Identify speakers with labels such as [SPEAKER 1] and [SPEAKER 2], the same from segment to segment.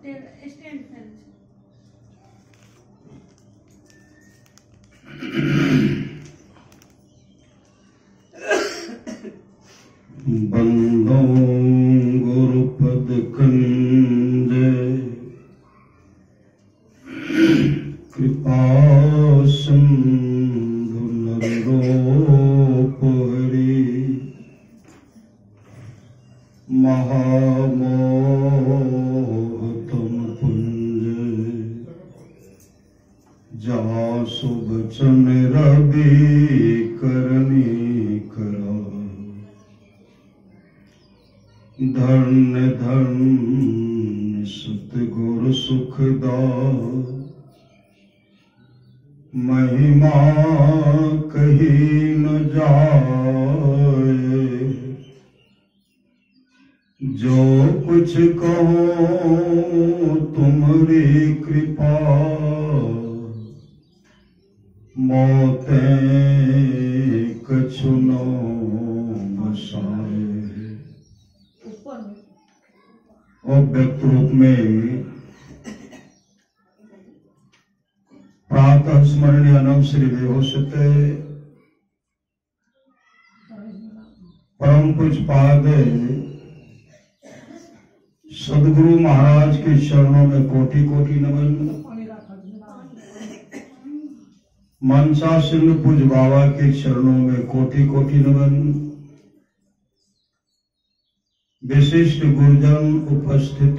[SPEAKER 1] Stand fan
[SPEAKER 2] बंदो गुरुपद कंज कृपा सिंधु नरोप हरि महामोहतम पुंज जहाँ शुभ चन रवि करनी करा धन्य धन्य सतगुरु सुखदा महिमा कही न जाए जो कुछ कहो तुम्हारी कृपा मोतें कछु न बसाए। और व्यक्त रूप में प्रातः स्मरणीय नम श्री देवोशते परम पूज्यपाद सदगुरु महाराज के चरणों में कोटि कोटि नमन। मनसा सिंह पूज्य बाबा के चरणों में कोटि कोटि नमन। विशिष्ट गुरुजन उपस्थित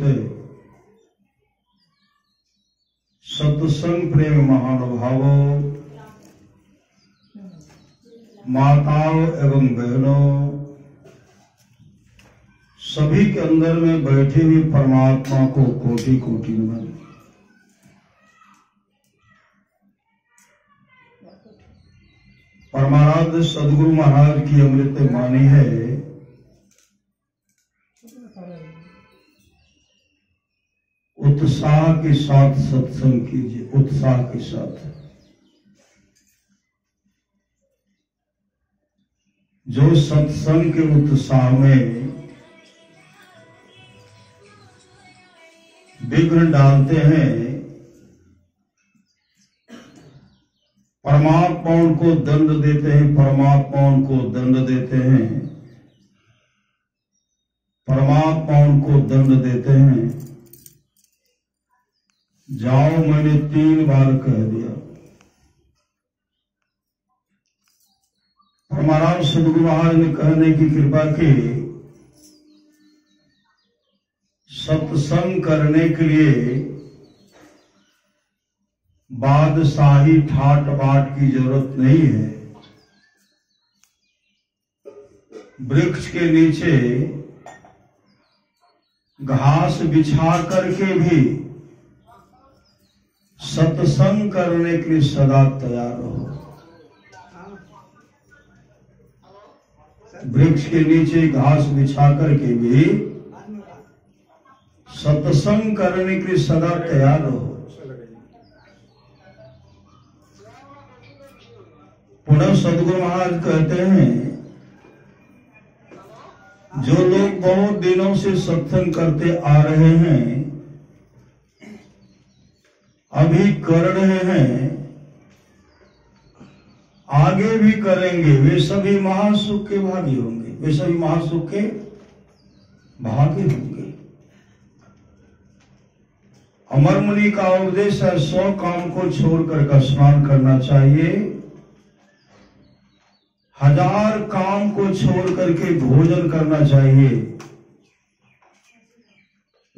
[SPEAKER 2] सत्संग प्रेम महानुभावों, माताओं एवं बहनों, सभी के अंदर में बैठे हुए परमात्मा को कोटि कोटि नमन। परमाराध्य सदगुरु महाराज की अमृत वाणी है, उत्साह के साथ सत्संग कीजिए, उत्साह के साथ। जो सत्संग के उत्साह में विघ्न डालते हैं, परमात्मा उनको दंड देते हैं, परमात्मा उनको दंड देते हैं, परमात्मा उनको दंड देते हैं। जाओ, मैंने 3 बार कह दिया। परमाराम सदगुरु महाराज ने कहने की कृपा की, सत्संग करने के लिए बादशाही ठाट बाट की जरूरत नहीं है। वृक्ष के नीचे घास बिछा करके भी सत्संग करने के लिए सदा तैयार रहो। वृक्ष के नीचे घास बिछा करके भी सत्संग करने के लिए सदा तैयार रहो। पुनः सदगुरु महाराज कहते हैं, जो लोग बहुत दिनों से सत्संग करते आ रहे हैं, अभी कर रहे हैं, आगे भी करेंगे, वे सभी महासुख के भागी होंगे, वे सभी महासुख के भागी होंगे। अमर मुनि का उपदेश है, 100 काम को छोड़कर का स्नान करना चाहिए, 1000 काम को छोड़ करके भोजन करना चाहिए,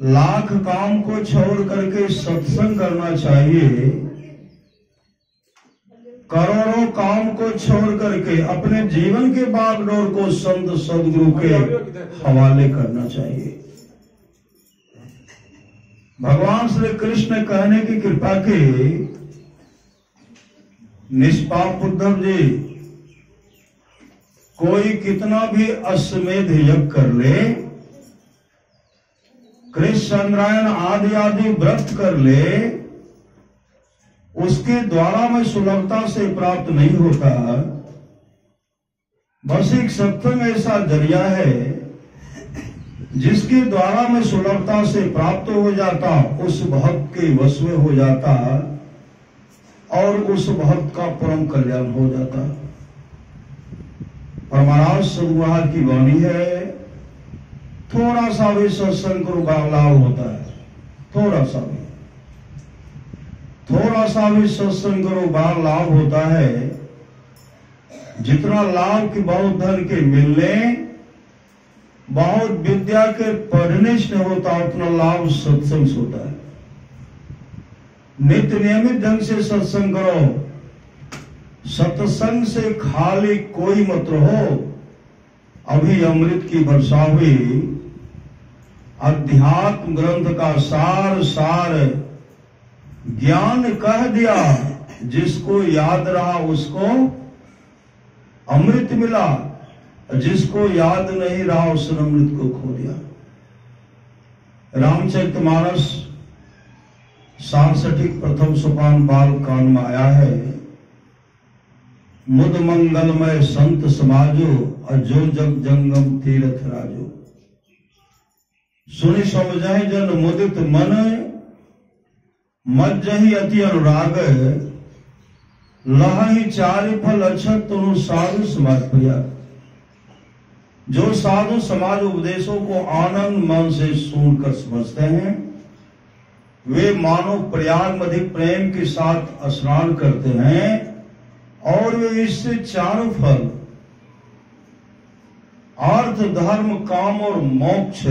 [SPEAKER 2] 1,00,000 काम को छोड़ करके सत्संग करना चाहिए, करोड़ों काम को छोड़ करके अपने जीवन के बागडोर को संत सदगुरु के हवाले करना चाहिए। भगवान श्री कृष्ण कहने की कृपा के, निष्पाप उद्धव जी, कोई कितना भी अश्वमेध यज्ञ कर ले, कृष्ण चंद्रायन आदि आदि व्रत कर ले, उसके द्वारा में सुलभता से प्राप्त नहीं होता। बस एक सत्संग ऐसा जरिया है जिसके द्वारा मैं सुलभता से प्राप्त हो जाता, उस भक्त के वश में हो जाता और उस भक्त का परम कल्याण हो जाता। और महाराज सदगुरु महाराज की वाणी है, थोड़ा सा भी सत्संग करो लाभ होता है, थोड़ा सा भी सत्संग करो बार लाभ होता है। जितना लाभ की बहुत धन के मिलने, बहुत विद्या के पढ़ने से होता, उतना लाभ सत्संग से होता है। नित्य नियमित ढंग से सत्संग करो। सत्संग से खाली कोई मत रहो। अभी अमृत की वर्षा हुई, अध्यात्म ग्रंथ का सार ज्ञान कह दिया। जिसको याद रहा उसको अमृत मिला, जिसको याद नहीं रहा उसने अमृत को खो दिया। रामचरितमानस 67 प्रथम सोपान बाल कान में आया है। मुद मंगलमय संत समाजो, अजो जग जंगम तीर्थ राजो। सुनि समझाए जन मुदित मन, मज्जहि अति अनुराग। लहहि चारि फल अक्षत तुनु साधु समाज प्रिया। जो साधु समाज उपदेशों को आनंद मन से सुनकर समझते हैं, वे मानो प्रयाग में प्रेम के साथ स्नान करते हैं और वे इससे चारों फल अर्थ धर्म काम और मोक्ष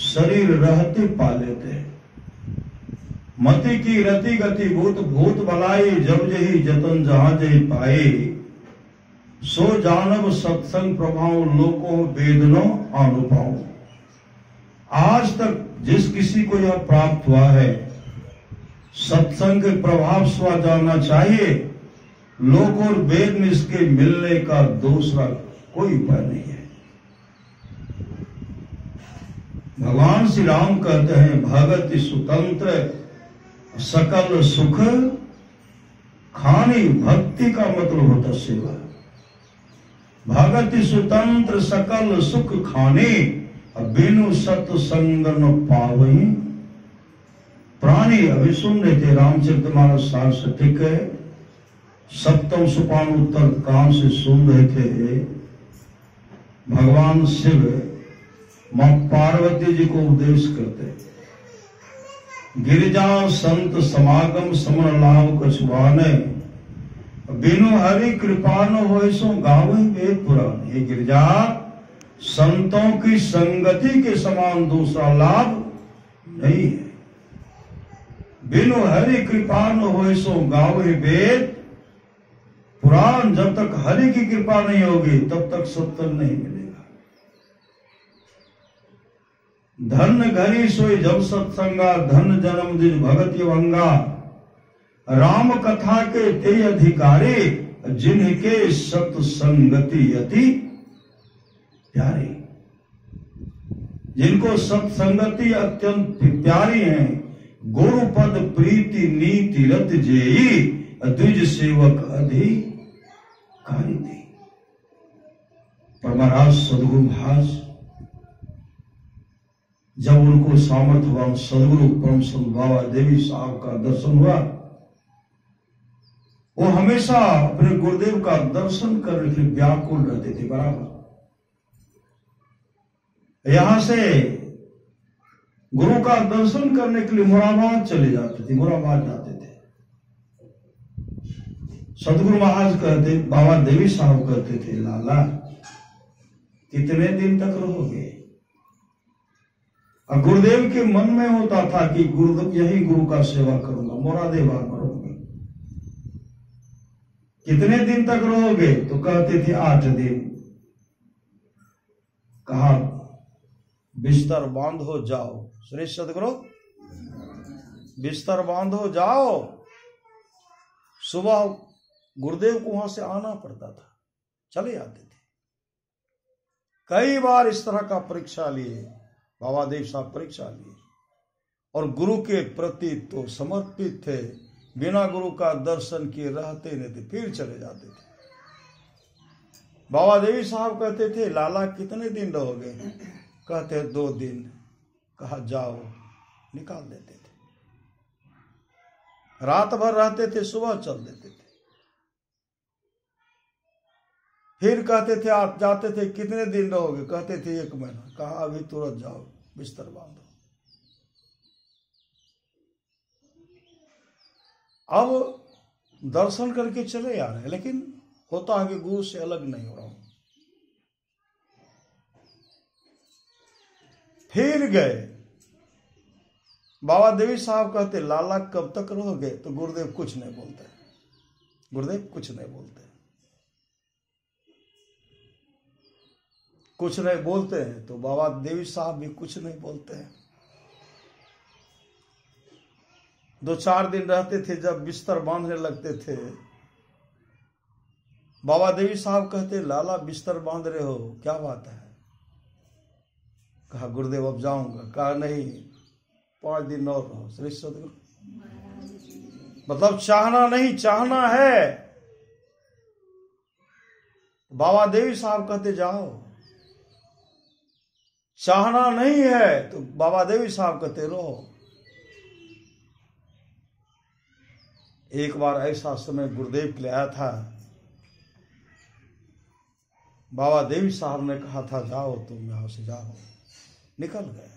[SPEAKER 2] शरीर रहते पा लेते हैं। मति की रति गति भूत भूत बलाई, जब जही जतन जहां जही पाए। सो जानब सत्संग प्रभाव लोको वेदनो अनुभव। आज तक जिस किसी को यह प्राप्त हुआ है, सत्संग के प्रभाव स्व जानना चाहिए। लोक और वेद में इसके मिलने का दूसरा कोई उपाय नहीं है। भगवान श्री राम कहते हैं, भगति स्वतंत्र सकल सुख खानी। भक्ति का मतलब होता सेवा। भगति स्वतंत्र सकल सुख खाने, बिनु सत्संग न पावही प्राणी। अभी सुन रहे थे रामचरितमानस 67 है, 7वें सोपान उत्तर कान से सुन रहे थे। भगवान शिव मां पार्वती जी को उपदेश करते, गिरिजा संत समागम समन लाभ कछुआने। बिनु हरि कृपा न होय सो गावे वेद पुराण। ये गिरिजा, संतों की संगति के समान दूसरा लाभ नहीं है। बिनु हरि कृपा न होय सो गावे वेद पुराण। जब तक हरि की कृपा नहीं होगी तब तक सत्संग नहीं मिलेगा। धन घरी सोई जब सत्संगा, धन जन्म दिन भगत वंगा। राम कथा के ते अधिकारी, जिनके सत्संगति अति प्यारी। जिनको सत्संगति अत्यंत प्यारी है। गुरु पद प्रीति नीति रत जेई, द्विज सेवक अधिकारी थी। पर महाराज सदगुरु महाराज जब उनको सामर्थ्यवान सदगुरु परम संत बाबा देवी साहब का दर्शन हुआ, वो हमेशा अपने गुरुदेव का दर्शन करने के लिए व्याकुल रहते थे। बराबर यहां से गुरु का दर्शन करने के लिए मुरादाबाद चले जाते थे, मुरादाबाद जाते थे। सदगुरु महाराज कहते, बाबा देवी साहब कहते थे, लाला कितने दिन तक रहोगे? और गुरुदेव के मन में होता था कि गुरुदेव यही गुरु का सेवा करूंगा, मुरादेबाद में रहूंगा। कितने दिन तक रहोगे? तो कहते थे 8 दिन। कहा बिस्तर बांधो जाओ। श्री सदगुरु बिस्तर बांधो जाओ। सुबह गुरुदेव को वहां से आना पड़ता था, चले आते थे। कई बार इस तरह का परीक्षा लिए बाबा देव साहब, परीक्षा लिए। और गुरु के प्रति तो समर्पित थे, बिना गुरु का दर्शन किए रहते नहीं थे, फिर चले जाते थे। बाबा देवी साहब कहते थे, लाला कितने दिन रहोगे? कहते 2 दिन, कहा जाओ, निकाल देते थे। रात भर रहते थे, सुबह चल देते थे। फिर कहते थे, आप जाते थे कितने दिन रहोगे? कहते थे 1 महीना। कहा अभी तुरंत जाओ, बिस्तर बांधो। अब दर्शन करके चले आ रहे हैं, लेकिन होता है कि गुरु से अलग नहीं हो रहा हूं। फिर गए, बाबा देवी साहब कहते लाला कब तक रहोगे? तो गुरुदेव कुछ नहीं बोलते। गुरुदेव कुछ नहीं बोलते, कुछ नहीं बोलते हैं। तो बाबा देवी साहब भी कुछ नहीं बोलते हैं। 2-4 दिन रहते थे, जब बिस्तर बांधने लगते थे, बाबा देवी साहब कहते लाला बिस्तर बांध रहे हो, क्या बात है? कहा गुरुदेव अब जाऊंगा। कहा नहीं, 5 दिन और रहो। श्री सदगुरु मतलब चाहना नहीं, चाहना है। बाबा देवी साहब कहते जाओ। चाहना नहीं है तो बाबा देवी साहब कहते रहो। एक बार ऐसा समय गुरुदेव के लिए आया था, बाबा देवी साहब ने कहा था जाओ, तुम यहां से जाओ। निकल गए।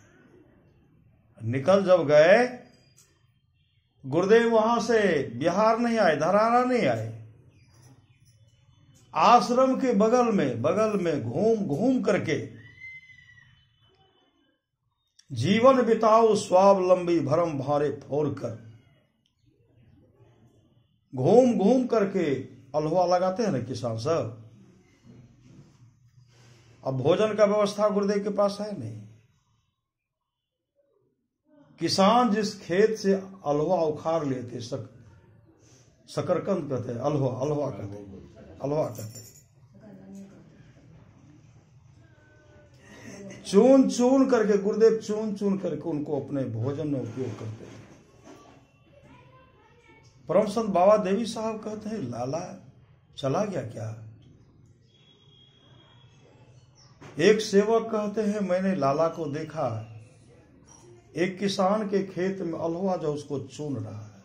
[SPEAKER 2] निकल जब गए, गुरुदेव वहां से बिहार नहीं आए, धराना नहीं आए। आश्रम के बगल में घूम घूम करके जीवन बिताओ स्वावलंबी भरम भारे फोड़ कर, घूम घूम करके अल्हुआ लगाते हैं ना किसान सब। अब भोजन का व्यवस्था गुरुदेव के पास है नहीं। किसान जिस खेत से अल्हुआ उखाड़ लेते, शकरकंद कहते हैं, अल्हुआ कहते हैं। चून चून करके गुरुदेव चून चून करके उनको अपने भोजन में उपयोग करते हैं। परम संत बाबा देवी साहब कहते हैं लाला चला गया क्या? एक सेवक कहते हैं मैंने लाला को देखा, एक किसान के खेत में अल्हुआ जो उसको चून रहा है।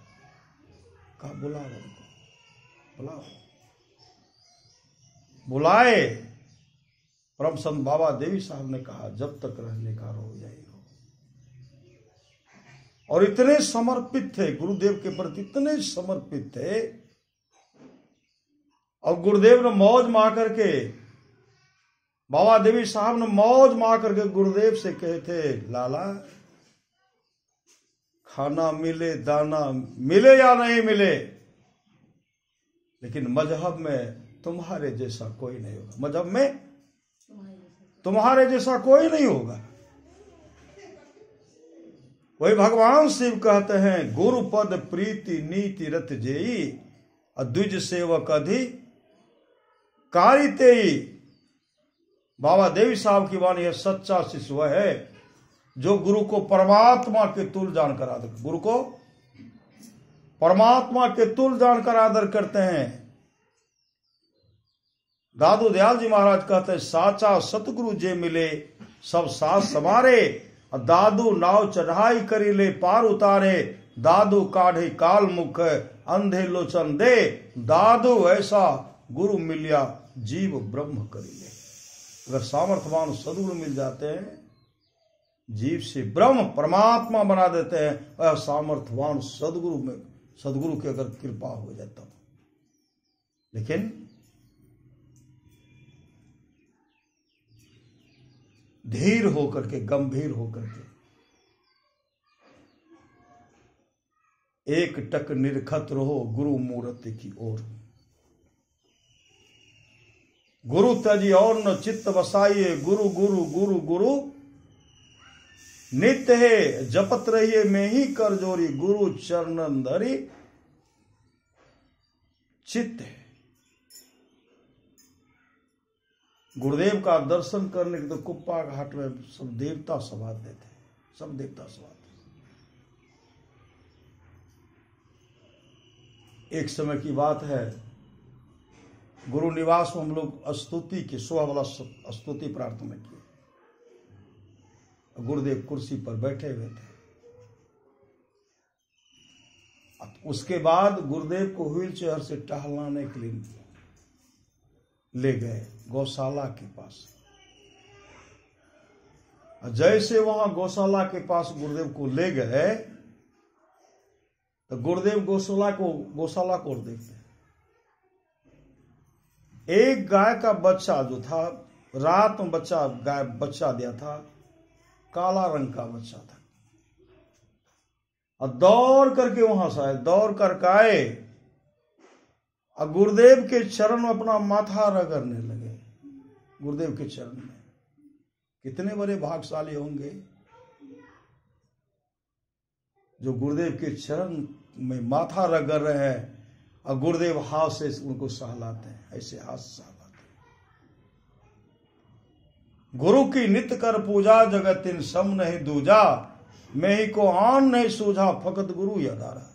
[SPEAKER 2] कहा बुलाओ उनको, बुलाओ। बुलाए। परम संत बाबा देवी साहब ने कहा जब तक रहने का रहो यही रहो। और इतने समर्पित थे गुरुदेव के प्रति, इतने समर्पित थे। और गुरुदेव ने मौज मा करके, बाबा देवी साहब ने मौज मा करके गुरुदेव से कहे थे लाला खाना मिले, दाना मिले या नहीं मिले, लेकिन मजहब में तुम्हारे जैसा कोई नहीं होगा। मजहब में तुम्हारे जैसा कोई नहीं होगा। वही भगवान शिव कहते हैं गुरु पद प्रीति नीति रत जेई, द्विज सेवक अधि कारितेई। बाबा देवी साहब की वाणी है, सच्चा शिष्य वह है जो गुरु को परमात्मा के तुल्य जानकर आदर, गुरु को परमात्मा के तुल्य जानकर आदर करते हैं। दादू दयाल जी महाराज कहते हैं साचा सतगुरु जे मिले सब साथ समारे, दादू नाव चढ़ाई करी ले पार उतारे, दादू काढ़े काल मुख अंधे लोचन दे, दादू ऐसा गुरु मिलिया जीव ब्रह्म करी ले। अगर सामर्थ्यवान सदगुरु मिल जाते हैं, जीव से ब्रह्म परमात्मा बना देते हैं। और सामर्थ्यवान सदगुरु की अगर कृपा हो जाए तब। लेकिन धीर होकर के, गंभीर होकर के, एक टक निरखत रहो गुरु मूर्ति की ओर। गुरु तजी और न चित्त बसाइए, गुरु गुरु गुरु गुरु नित्य है, जपत रहिए में ही कर जोरी, गुरु चरणन धरी चित्त है। गुरुदेव का दर्शन करने के तो कुप्पा घाट में सब देवता समाते थे, सब देवता समाते। एक समय की बात है, गुरु निवास में हम लोग स्तुति की सुबह वाला स्तुति प्रार्थना की। गुरुदेव कुर्सी पर बैठे हुए थे। उसके बाद गुरुदेव को व्हील चेयर से टहलाने के लिए ले गए गौशाला के पास। जैसे वहां गौशाला के पास गुरुदेव को ले गए तो गुरुदेव गौशाला को देखते, एक गाय का बच्चा जो था, रात में गाय बच्चा दिया था, काला रंग का बच्चा था, और दौड़ करके वहां से आए, दौड़ करके आए और गुरुदेव के चरण में अपना माथा रगड़ने लगे। गुरुदेव के चरण में कितने बड़े भाग्यशाली होंगे जो गुरुदेव के चरण में माथा रगड़ रहे हैं और गुरुदेव हाथ से उनको सहलाते हैं, ऐसे हाथ सहलाते हैं। गुरु की नित्य कर पूजा, जगत इन सम नहीं दूजा, मैं ही को आन नहीं सूझा, फकत गुरु यदारा।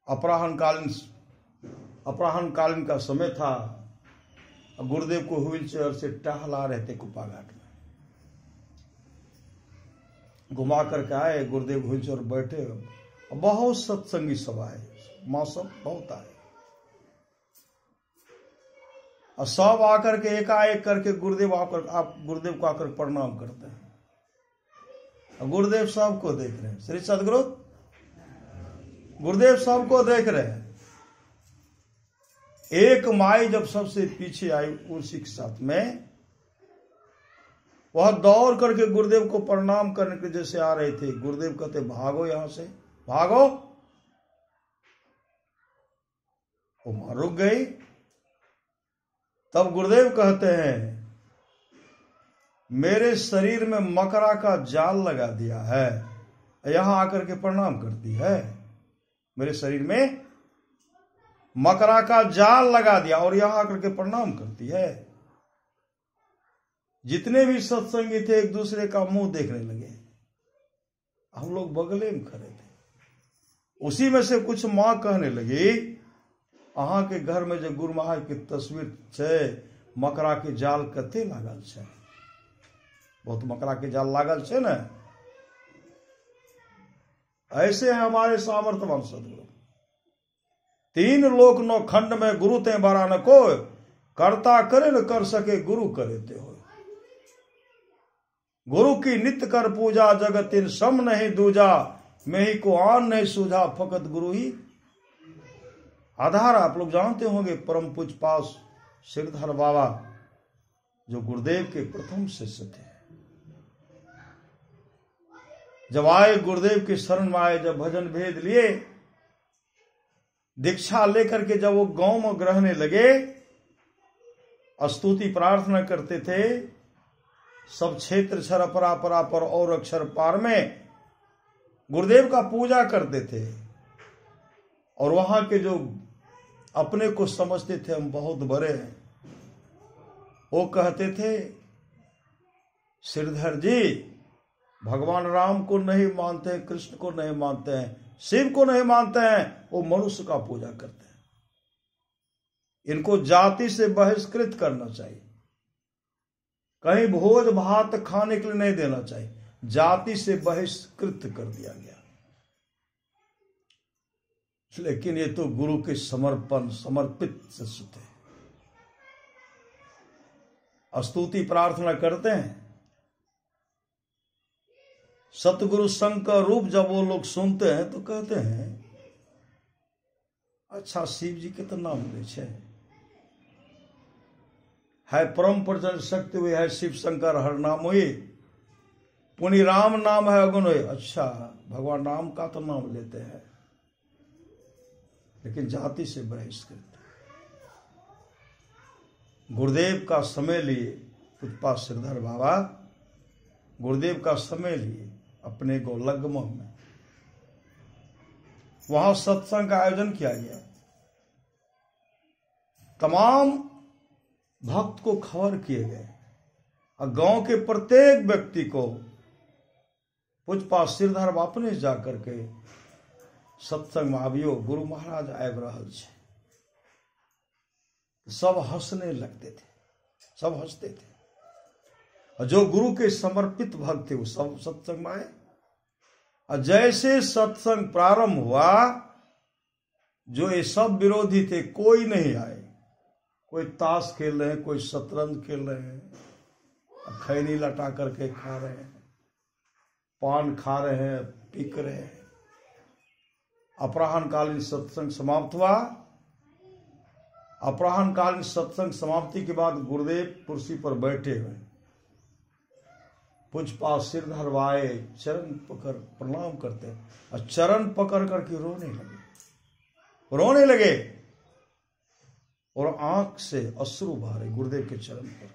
[SPEAKER 2] अपराहन कालीन का समय था, गुरुदेव को व्हील चेयर से टहला रहे थे कुप्पाघाट में। घुमा करके आए, गुरुदेव व्हील चेयर बैठे, बहुत सत्संगी सभा है, मौसम बहुत आए, और सब आकर के एकाएक करके गुरुदेव को आकर प्रणाम करते हैं। और गुरुदेव सबको देख रहे हैं, श्री सदगुरु गुरुदेव सबको देख रहे हैं। एक माई जब सबसे पीछे आई उसी के साथ में, वह दौड़ करके गुरुदेव को प्रणाम करने के जैसे आ रहे थे। गुरुदेव कहते भागो यहां से, भागो। वो वहां रुक गई। तब गुरुदेव कहते हैं मेरे शरीर में मकरा का जाल लगा दिया है, यहां आकर के प्रणाम करती है। मेरे शरीर में मकरा का जाल लगा दिया और यहां आकर के प्रणाम करती है। जितने भी सत्संगी थे एक दूसरे का मुंह देखने लगे। हम लोग बगले में खड़े थे। उसी में से कुछ मां कहने लगी, अहां के घर में जो गुरु महाराज की तस्वीर छे, मकरा के जाल कते लागल छे, बहुत मकरा के जाल लागल छे ना। ऐसे है हमारे सामर्थ्यवान सदगुरु। 3 लोक 9 खंड में गुरु ते बरा न को, कर्ता करे न कर सके गुरु करे ते हो। गुरु की नित्य कर पूजा, जगत इन सम नहीं दूजा, मैं ही को आन नहीं सूझा, फकत गुरु ही आधार। आप लोग जानते होंगे परम पूज्य पास श्रीधर बाबा जो गुरुदेव के प्रथम शिष्य थे। जब आए गुरुदेव के शरण में आए, जब भजन भेद लिए, दीक्षा लेकर के जब वो गांव में रहने लगे, स्तुति प्रार्थना करते थे, सब क्षेत्र क्षर अपरा पर और अक्षर पार में गुरुदेव का पूजा करते थे। और वहां के जो अपने को समझते थे हम बहुत बड़े हैं, वो कहते थे श्रीधर जी भगवान राम को नहीं मानते हैं, कृष्ण को नहीं मानते हैं, शिव को नहीं मानते हैं, वो मनुष्य का पूजा करते हैं। इनको जाति से बहिष्कृत करना चाहिए, कहीं भोज भात खाने के लिए नहीं देना चाहिए, जाति से बहिष्कृत कर दिया गया। लेकिन ये तो गुरु के समर्पित शिष्य थे। स्तुति प्रार्थना करते हैं। सतगुरु संघ का रूप जब वो लोग सुनते हैं तो कहते हैं अच्छा शिव जी के तो नाम ले छे है, परम प्रचंड शक्ति हुई है शिव शंकर हर नाम हुई, पुनि राम नाम है अगुण हुई। अच्छा भगवान राम का तो नाम लेते हैं, लेकिन जाति से बहिष्कृत। गुरुदेव का समय लिए पूज्य श्रीधर बाबा गुरुदेव का समय लिए अपने गोलग्म में, वहां सत्संग का आयोजन किया गया। तमाम भक्त को खबर किए गए और गांव के प्रत्येक व्यक्ति को पूज्य श्रीधर बाबा ने जाकर के सत्संग में आबियो, गुरु महाराज आबि रहल छे। सब हंसने लगते थे। सब हंसते थे। और जो गुरु के समर्पित भक्त थे वो सब सत्संग में आए। और जैसे सत्संग प्रारंभ हुआ, जो ये सब विरोधी थे कोई नहीं आए। कोई ताश खेल रहे हैं, कोई शतरंज खेल रहे हैं, खैनी लटा करके खा रहे हैं, पान खा रहे हैं, पीक रहे हैं। अपराह्नकालीन सत्संग समाप्त हुआ। अपराह्नकालीन सत्संग समाप्ति के बाद गुरुदेव कुर्सी पर बैठे हुए, पूज्यपाद सिर धरवाए, चरण पकड़ प्रणाम करते और चरण पकड़ करके रोने लगे और आंख से अश्रु बहारे गुरुदेव के चरण पर।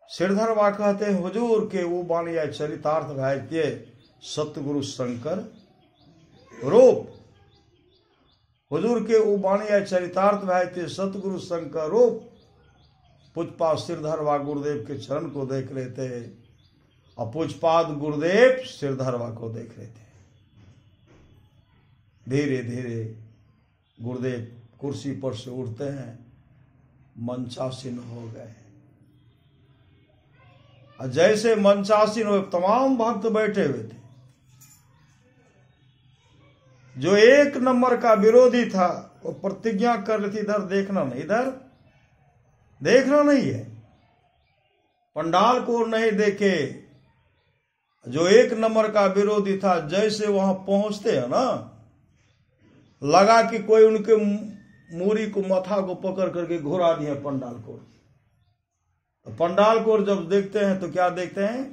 [SPEAKER 2] सिरधरवा कहते हैं हुजूर के वो बाणी चरितार्थ भाग्य सतगुरु शंकर रूप। हुजूर के वो बाणी चरितार्थ भाग्य सतगुरु शंकर रूप। पूज्यपाद सिरधरवा गुरुदेव के चरण को देख रहे थे और पूज्यपाद गुरुदेव सिरधरवा को देख रहे थे। धीरे धीरे गुरुदेव कुर्सी पर से उठते हैं, मंचासीन हो गए। और जैसे मंचासीन हुए, तमाम भक्त बैठे हुए थे। जो एक नंबर का विरोधी था वो प्रतिज्ञा कर रही थी, इधर देखना नहीं, इधर देखना नहीं है, पंडाल को नहीं देखे। जो एक नंबर का विरोधी था, जैसे वहां पहुंचते हैं ना, लगा कि कोई उनके मूरी को, माथा को पकड़ करके घुरा दिए पंडाल को। तो पंडाल को जब देखते हैं तो क्या देखते हैं?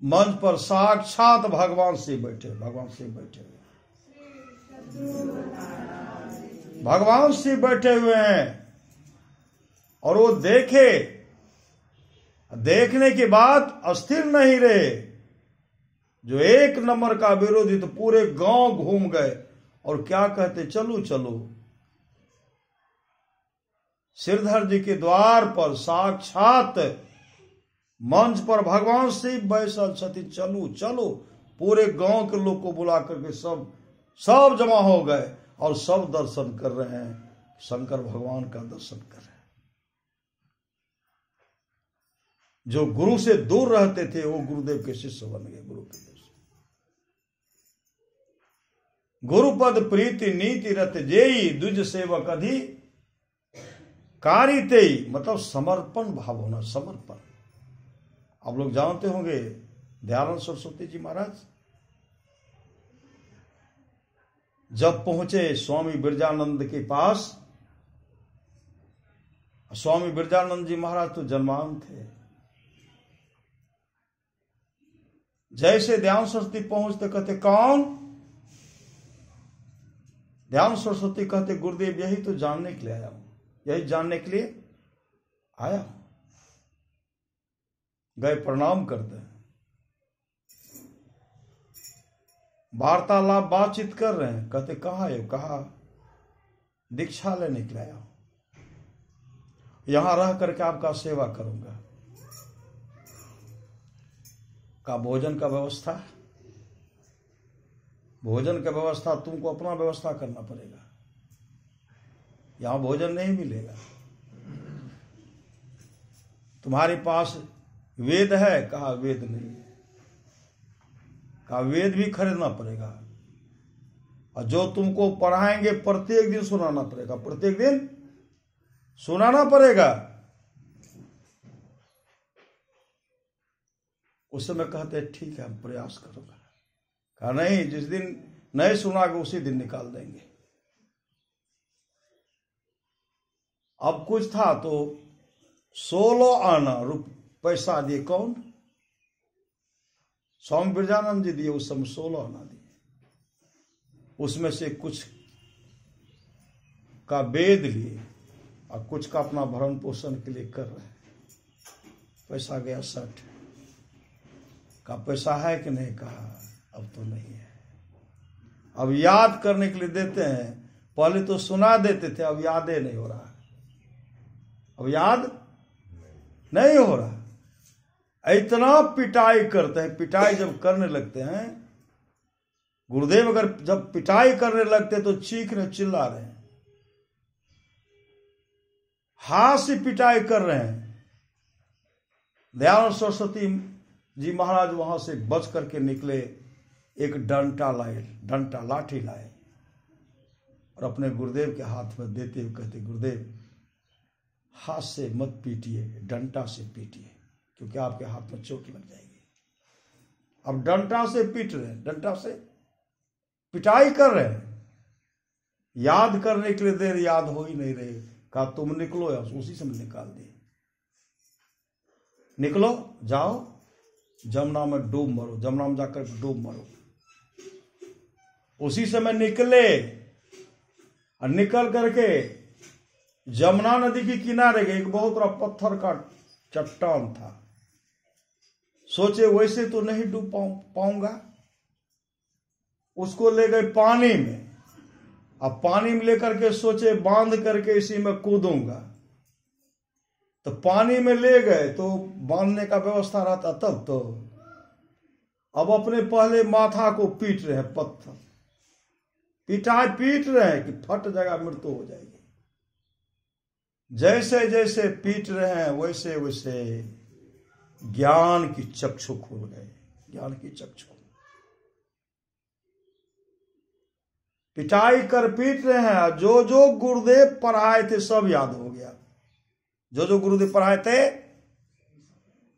[SPEAKER 2] मंच पर साक्षात भगवान शिव बैठे, भगवान शिव बैठे हुए, भगवान शिव बैठे हुए हैं। और वो देखे, देखने के बाद अस्थिर नहीं रहे। जो एक नंबर का विरोधी तो पूरे गांव घूम गए और क्या कहते, चलो चलो। सिरधर जी के द्वार पर साक्षात मंच पर भगवान शिव बैसल छथि, चलो चलो। पूरे गांव के लोग को बुला करके सब जमा हो गए और सब दर्शन कर रहे हैं, शंकर भगवान का दर्शन कर रहे हैं। जो गुरु से दूर रहते थे वो गुरुदेव के शिष्य बन गए। गुरु के गुरुपद प्रीति नीति रत जेई, द्विज सेवक अधि कारिते। मतलब समर्पण भाव होना, समर्पण। आप लोग जानते होंगे दयानंद सरस्वती जी महाराज जब पहुंचे स्वामी बिरजानंद के पास, स्वामी बिरजानंद जी महाराज तो जन्मान थे। जैसे दयानंद सरस्वती पहुंचते कहते, कौन? दयानंद सरस्वती कहते, गुरुदेव यही तो जानने के लिए आया हूं, यही जानने के लिए आया हूं। गए प्रणाम करते हैं, वार्तालाप बातचीत कर रहे हैं। कहते कहाँ है? कहा दीक्षा लेने के लिए आया हूं, यहां रह करके आपका सेवा करूंगा। का भोजन का व्यवस्था? भोजन का व्यवस्था तुमको अपना व्यवस्था करना पड़ेगा, यहां भोजन नहीं मिलेगा। तुम्हारे पास वेद है? कहा वेद नहीं है। कहा वेद भी खरीदना पड़ेगा, और जो तुमको पढ़ाएंगे प्रत्येक दिन सुनाना पड़ेगा, प्रत्येक दिन सुनाना पड़ेगा। उस समय कहते ठीक है, हम प्रयास करूंगा। कहा नहीं, जिस दिन नहीं सुनागे उसी दिन निकाल देंगे। अब कुछ था तो 16 आना पैसा दिए। कौन? स्वामी बिरजानंद जी दिए। उस समय 16 आना दिए। उसमें से कुछ का वेद लिए और कुछ का अपना भरण पोषण के लिए कर रहे हैं। पैसा गया 60 का। पैसा है कि नहीं? कहा अब तो नहीं है, अब याद करने के लिए देते हैं। पहले तो सुना देते थे, अब यादें नहीं हो रहा, अब याद नहीं हो रहा। इतना पिटाई करते हैं। पिटाई जब करने लगते हैं गुरुदेव अगर जब पिटाई करने लगते तो चीख रहे, चिल्ला रहे हैं, हाथ से पिटाई कर रहे हैं। दयानंद सरस्वती जी महाराज वहां से बच करके निकले, एक डंटा लाए, डंटा लाठी लाए और अपने गुरुदेव के हाथ में देते हुए कहते, गुरुदेव हाथ से मत पीटिए, डंटा से पीटिए, क्योंकि आपके हाथ में चोट लग जाएगी। अब डंटा से पीट रहे हैं, डंटा से पिटाई कर रहे हैं। याद करने के लिए देर याद हो ही नहीं रही। कहा तुम निकलो, या उसी समय निकाल दिए, निकलो जाओ जमुना में डूब मरो, जमुना में जाकर डूब मरो। उसी समय निकले और निकल करके जमुना नदी के किनारे गए। एक बहुत बड़ा पत्थर का चट्टान था। सोचे वैसे तो नहीं डूब पाऊंगा, उसको ले गए पानी में। अब पानी में लेकर के सोचे बांध करके इसी में कूदूंगा, तो पानी में ले गए तो बांधने का व्यवस्था रहता तब तो। अब अपने पहले माथा को पीट रहे हैं, पत्थर पिटाई पीट रहे हैं कि फट जाएगा, मृत्यु हो जाएगी। जैसे जैसे पीट रहे हैं वैसे वैसे ज्ञान की चक्षु खुल गए, ज्ञान की चक्षु। पिटाई कर पीट रहे हैं, जो जो गुरुदेव पढ़ाए थे सब याद हो गया। जो जो गुरुदेव पढ़ाए थे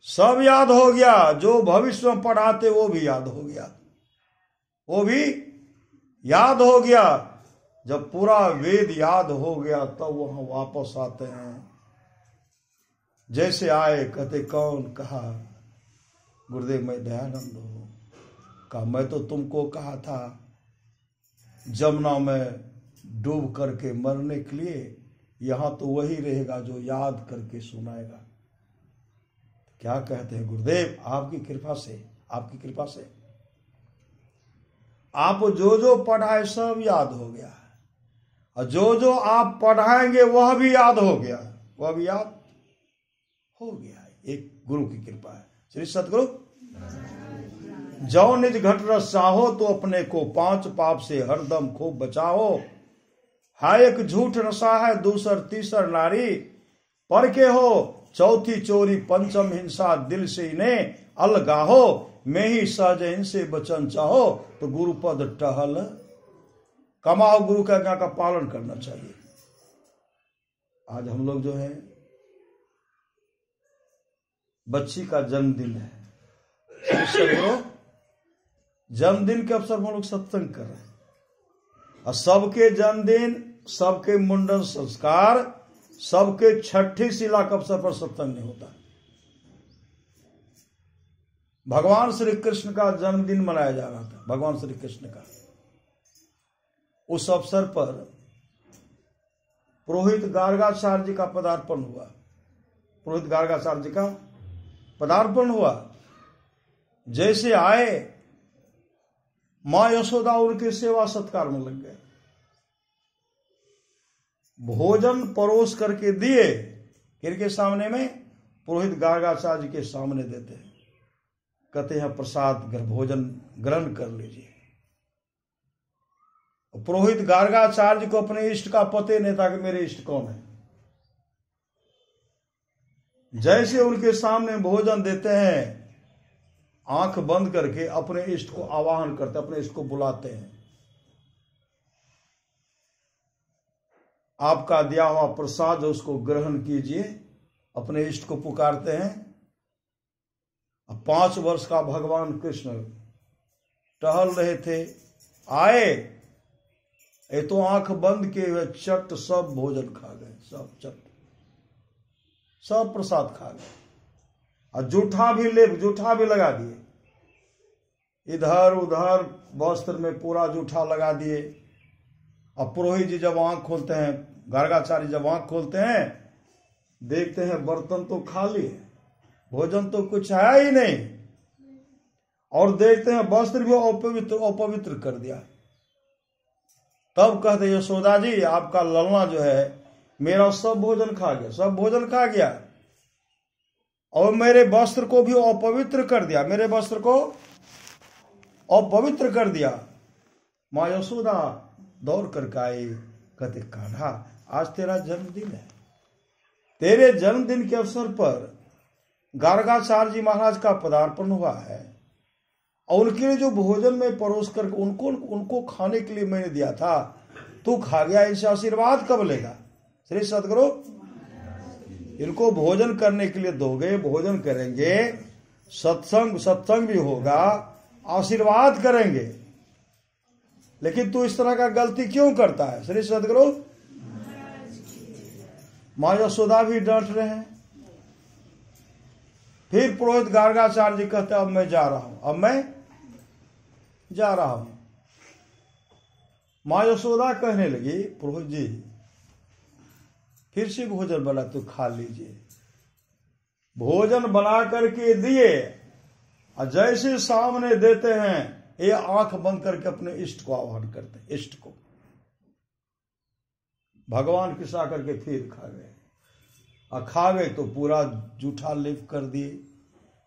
[SPEAKER 2] सब याद हो गया। जो भविष्य में पढ़ाते वो भी याद हो गया, वो भी याद हो गया। जब पूरा वेद याद हो गया तब वहां वापस आते हैं। जैसे आए कहते कौन? कहा गुरुदेव मैं दयानंद हूं। कहा मैं तो तुमको कहा था जमुना में डूब करके मरने के लिए, यहां तो वही रहेगा जो याद करके सुनाएगा। क्या कहते हैं गुरुदेव? आपकी कृपा से, आपकी कृपा से आप जो जो पढ़ाए सब याद हो गया, और जो जो आप पढ़ाएंगे वह भी याद हो गया, वह भी याद हो गया। एक गुरु की कृपा है। श्री सतगुरु जो निज घट रस चाहो तो अपने को, पांच पाप से हरदम खूब बचाओ। हाय एक झूठ नशा है, दूसर तीसर नारी, पर के हो चौथी चोरी, पंचम हिंसा, दिल से इन्हें अलगाहो। मैं ही सहज इनसे बचन चाहो, तो गुरु पद टहल कमाओ। गुरु का आज्ञा का पालन करना चाहिए। आज हम लोग जो है, बच्ची का जन्मदिन है, जन्मदिन के अवसर में हम लोग सत्संग कर रहे हैं, और सबके जन्मदिन, सबके मुंडन संस्कार, सबके छठी शिला के अवसर पर सत्संग नहीं होता। भगवान श्री कृष्ण का जन्मदिन मनाया जा रहा था, भगवान श्री कृष्ण का। उस अवसर पर पुरोहित गार्गाचार्य जी का पदार्पण हुआ, पुरोहित गार्गाचार्य जी का पदार्पण हुआ। जैसे आए, मां यशोदा उनके सेवा सत्कार में लग गए। भोजन परोस करके दिए, किनके सामने में? पुरोहित गार्गाचार्य जी के सामने देते हैं। कहते हैं प्रसाद भोजन ग्रहण कर लीजिए। पुरोहित गार्गाचार्य को अपने इष्ट का पते नहीं था कि मेरे इष्ट कौन है। जैसे उनके सामने भोजन देते हैं, आंख बंद करके अपने इष्ट को आवाहन करते, अपने इष्ट को बुलाते हैं। आपका दिया हुआ प्रसाद उसको ग्रहण कीजिए, अपने इष्ट को पुकारते हैं। 5 वर्ष का भगवान कृष्ण टहल रहे थे, आए, ये तो आंख बंद किए हुए चट सब भोजन खा गए, सब चट, सब प्रसाद खा गए, और जूठा भी लगा दिए। इधर उधर वस्त्र में पूरा जूठा लगा दिए। अब पुरोहित जी जब आंख खोलते हैं, गार्गाचार्य जब आंख खोलते हैं, देखते हैं बर्तन तो खाली है, भोजन तो कुछ है ही नहीं, और देखते हैं वस्त्र भी अपवित्र कर दिया। तब कहते यशोदा जी आपका ललना जो है मेरा सब भोजन खा गया, सब भोजन खा गया, और मेरे वस्त्र को भी अपवित्र कर दिया, मेरे वस्त्र को अपवित्र कर दिया। माँ यशोदा दौड़ कर आई, कहते कान्हा आज तेरा जन्मदिन है, तेरे जन्मदिन के अवसर पर गार्गाचार्य जी महाराज का पदार्पण हुआ है और उनके लिए जो भोजन में परोस कर उनको खाने के लिए मैंने दिया था, तू खा गया, इनसे आशीर्वाद कब लेगा? श्री सदगुरु इनको भोजन करने के लिए दोगे, भोजन करेंगे, सत्संग भी होगा, आशीर्वाद करेंगे, लेकिन तू इस तरह का गलती क्यों करता है? श्री सदगुरु माँ यशोदा भी डांट रहे हैं। फिर पुरोहित गार्गाचार्य जी कहते अब मैं जा रहा हूं, अब मैं जा रहा हूं। माँ यशोदा कहने लगी पुरोहित जी फिर से भोजन बना, तो खा लीजिए। भोजन बना करके दिए और जैसे सामने देते हैं ये आंख बंद करके अपने इष्ट को आह्वान करते हैं, इष्ट को भगवान कृष्णा करके फिर खा गए। और खा गए तो पूरा जूठा लेप कर दिए।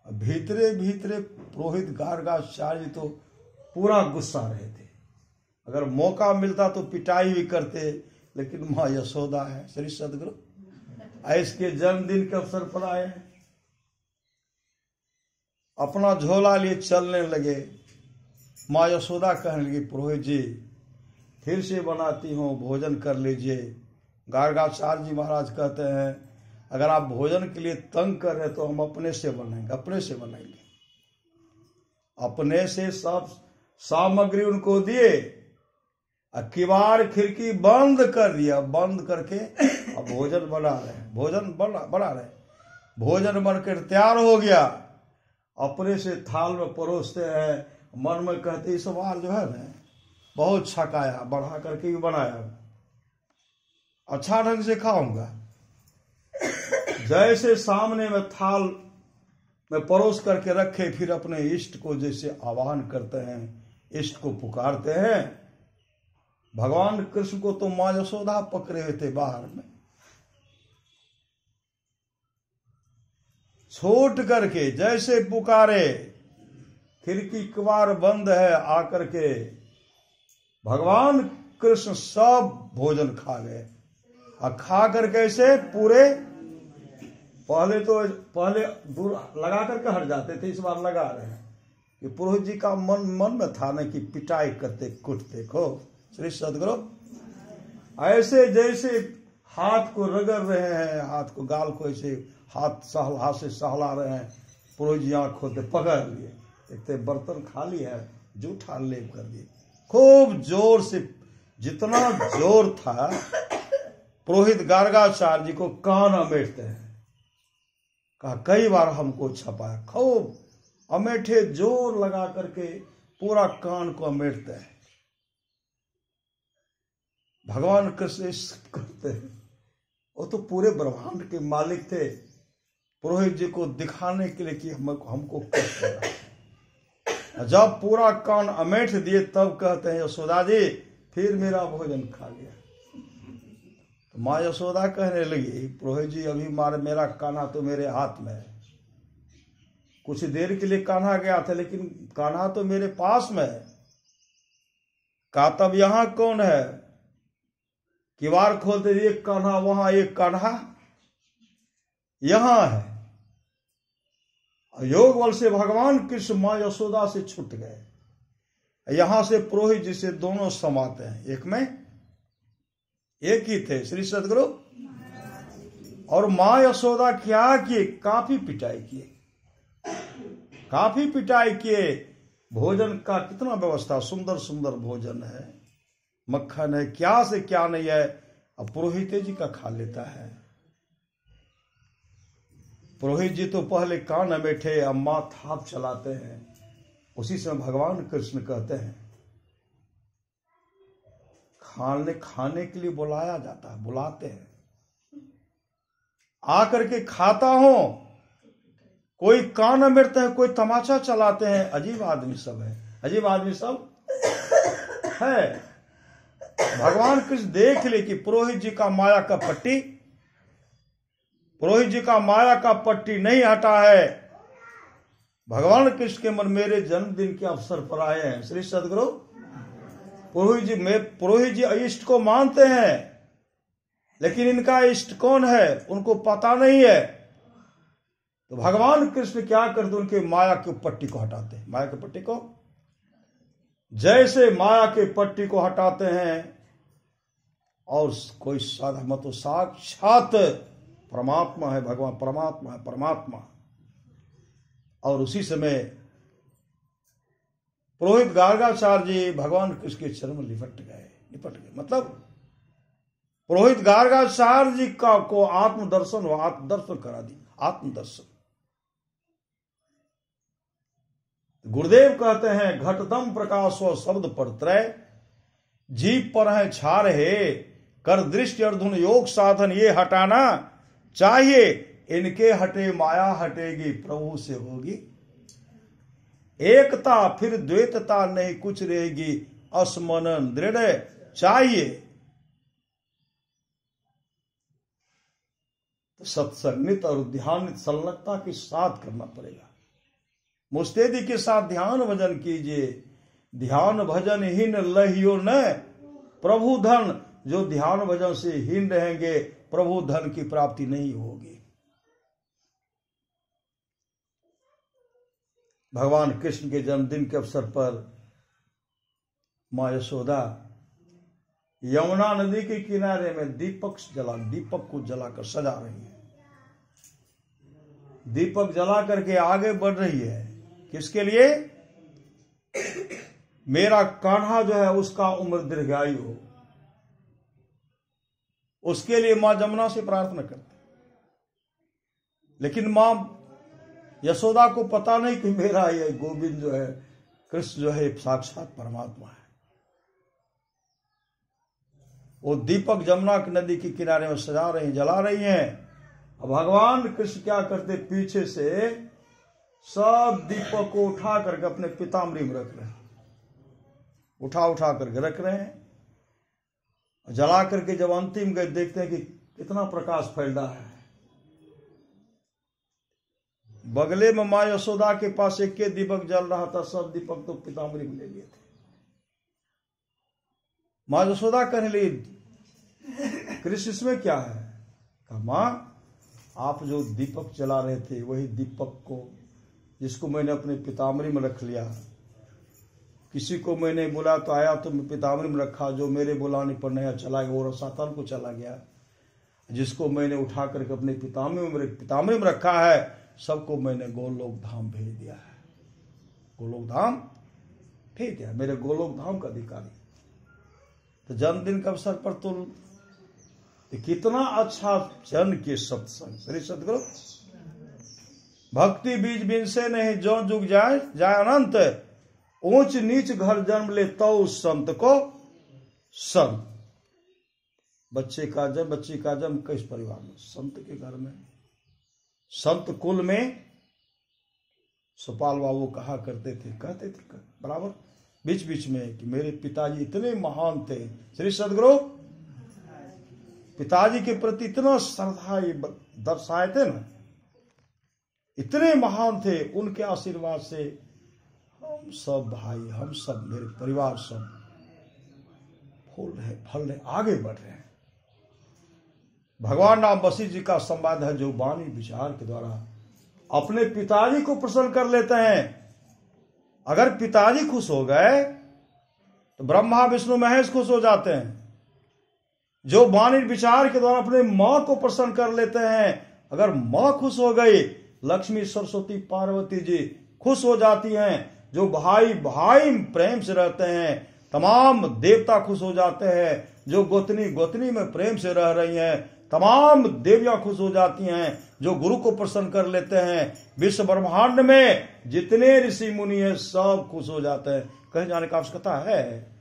[SPEAKER 2] भीतरे भीतरे पुरोहित गार्गाचार्य तो पूरा गुस्सा रहे थे, अगर मौका मिलता तो पिटाई भी करते, लेकिन माँ यशोदा है, श्री सदगुरु इसके जन्मदिन के अवसर पर आए हैं, अपना झोला लिए चलने लगे। माँ यशोदा कहने लगी पुरोहित जी फिर से बनाती हूँ, भोजन कर लीजिए। गार्गाचार्य जी महाराज कहते हैं अगर आप भोजन के लिए तंग कर रहे तो हम अपने से बनाएंगे, अपने से बनाएंगे। अपने से सब सामग्री उनको दिए, किवाड़ खिड़की बंद कर दिया, बंद करके अब भोजन बना रहे, भोजन बना रहे। भोजन बनकर तैयार हो गया, अपने से थाल में परोसते हैं, मन में कहते इस बार जो है ना बहुत छकाया, बढ़ा करके भी बनाया, अच्छा ढंग से खाऊंगा। जैसे सामने में थाल में परोस करके रखे, फिर अपने इष्ट को जैसे आह्वान करते हैं, इष्ट को पुकारते हैं। भगवान कृष्ण को तो माँ यशोदा पकड़े हुए थे बाहर में, छोट करके जैसे पुकारे, खिड़की किवाड़ बंद है, आकर के भगवान कृष्ण सब भोजन खा गए। और खा कर कैसे पूरे, पहले दूर लगा करके हट जाते थे, इस बार लगा रहे हैं कि पुरोहित जी का मन में था ना कि पिटाई करते कुटते खो। श्री सदगुरु ऐसे जैसे हाथ को रगड़ रहे हैं, हाथ को गाल को ऐसे हाथ से सहला रहे हैं, पुरोहित जी आंख खोलते पकड़ लिए, देखते बर्तन खाली है, जूठा लेप कर दिए। खूब जोर से, जितना जोर था पुरोहित गार्गाचार्य जी को कान अमेठते हैं, कहा कई बार हमको छपाया, खूब अमेठे जोर लगा करके पूरा कान को अमेठते हैं। भगवान कृष्ण करते हैं, वो तो पूरे ब्रह्मांड के मालिक थे, पुरोहित जी को दिखाने के लिए कि हमको कष्ट लगा। जब पूरा कान अमेठ दिए तब कहते हैं यशोदा जी फिर मेरा भोजन खा गया। तो माँ यशोदा कहने लगी पुरोहित जी अभी मेरा कान्हा तो मेरे हाथ में है, कुछ देर के लिए कान्हा गया था, लेकिन कान्हा तो मेरे पास में है। कहा तब यहां कौन है? किवाड़ खोलते एक कान्हा वहां, एक कान्हा यहां है। योग बल से भगवान कृष्ण माँ यशोदा से छूट गए, यहां से पुरोहित जी से दोनों समाते हैं, एक में एक ही थे। श्री सदगुरु और माँ यशोदा क्या किए, काफी पिटाई किए, काफी पिटाई किए। भोजन का कितना व्यवस्था, सुंदर सुंदर भोजन है, मक्खन है, क्या से क्या नहीं है, अब पुरोहित जी का खा लेता है। पुरोहित जी तो पहले कान में बैठे, अम्मा थाप चलाते हैं। उसी समय भगवान कृष्ण कहते हैं खाने के लिए बुलाया जाता है, बुलाते हैं, आकर के खाता हूं, कोई कान में बैठते हैं, कोई तमाचा चलाते हैं। अजीब आदमी सब है, अजीब आदमी सब है। भगवान कृष्ण देख ले कि पुरोहित जी का माया का पट्टी, पुरोहित जी का माया का पट्टी नहीं हटा है। भगवान कृष्ण के मन मेरे जन्मदिन के अवसर पर आए हैं। श्री सदगुरु पुरोहित जी इष्ट को मानते हैं, लेकिन इनका इष्ट कौन है उनको पता नहीं है। तो भगवान कृष्ण क्या करते, उनके माया की पट्टी को हटाते हैं। माया की पट्टी को, जैसे माया के पट्टी को हटाते हैं और कोई साधा मत साक्षात परमात्मा है, भगवान परमात्मा है, परमात्मा। और उसी समय पुरोहित गार्गाचार्य जी भगवान कृष्ण के चरण में लिपट गए। मतलब पुरोहित गार्गाचार्य जी को आत्मदर्शन करा दी, आत्मदर्शन। गुरुदेव कहते हैं घटतम प्रकाशो शब्द पर त्रय, जीव पर है छार है, कर दृष्टि अर्जुन योग साधन ये हटाना चाहिए, इनके हटे माया हटेगी प्रभु से होगी एकता, फिर द्वैतता नहीं कुछ रहेगी, असमनन दृढ़ चाहिए। तो सत्संगित और ध्यान संलग्नता के साथ करना पड़ेगा। मुस्तैदी के साथ ध्यान भजन कीजिए। ध्यान भजन हीन लहियो न प्रभु धन, जो ध्यान भजन से हीन रहेंगे प्रभु धन की प्राप्ति नहीं होगी। भगवान कृष्ण के जन्मदिन के अवसर पर मां यशोदा यमुना नदी के किनारे में दीपक को जलाकर सजा रही है। दीपक जला करके आगे बढ़ रही है। किसके लिए? मेरा कान्हा जो है उसका उम्र दीर्घायु हो, उसके लिए मां जमुना से प्रार्थना करती। लेकिन मां यशोदा को पता नहीं कि मेरा ये गोविंद जो है, कृष्ण जो है साक्षात परमात्मा है। वो दीपक जमुना की नदी के किनारे में सजा रही, जला रही हैं। अब भगवान कृष्ण क्या करते, पीछे से सब दीपक को उठा करके अपने पीताम्बरी में रख रहे हैं, उठा करके रख रहे हैं। जला करके जब अंतिम गए देखते हैं कि कितना प्रकाश फैल रहा है। बगले में मां यशोदा के पास एक के दीपक जल रहा था, सब दीपक तो पीताम्बरी में ले लिए थे। मां यशोदा कहने लगी कृष्ण इसमें क्या है? कहा मां आप जो दीपक जला रहे थे वही दीपक को, जिसको मैंने अपने पीताम्बरी में रख लिया, किसी को मैंने बुला तो आया तो मैं पीताम्बरी में रखा, जो मेरे बुलाने पर नया चला गया वो सातान को चला गया, जिसको मैंने उठा करके अपने पीताम्बरी में रखा है सबको मैंने गोलोक धाम भेज दिया है। गोलोक धाम भेज दिया, मेरे गोलोक धाम का अधिकारी। तो जन्मदिन के अवसर पर तो कितना अच्छा जन के सत्संग। श्री सतगुरु भक्ति बीज बिन से नहीं जो जुग जाए अनंत, ऊंच नीच घर जन्म ले तो संत को संत। बच्ची का जन्म किस परिवार में? संत के घर में, संत कुल में। सुपाल बाबू कहते थे बराबर बीच बीच में कि मेरे पिताजी इतने महान थे। श्री सदगुरु पिताजी के प्रति इतना श्रद्धा दर्शाए थे ना, इतने महान थे। उनके आशीर्वाद से हम सब भाई, हम सब मेरे परिवार सब फूल रहे, आगे बढ़ रहे हैं। भगवान राम वशिष्ठ जी का संवाद है, जो वाणी विचार के द्वारा अपने पिताजी को प्रसन्न कर लेते हैं। अगर पिताजी खुश हो गए तो ब्रह्मा विष्णु महेश खुश हो जाते हैं। जो वाणी विचार के द्वारा अपने मां को प्रसन्न कर लेते हैं, अगर मां खुश हो गई, लक्ष्मी सरस्वती पार्वती जी खुश हो जाती हैं। जो भाई भाई प्रेम से रहते हैं, तमाम देवता खुश हो जाते हैं। जो गोतनी में प्रेम से रह रही हैं, तमाम देवियां खुश हो जाती हैं। जो गुरु को प्रसन्न कर लेते हैं, विश्व ब्रह्मांड में जितने ऋषि मुनि हैं सब खुश हो जाते हैं। कहीं जाने का आवश्यकता है?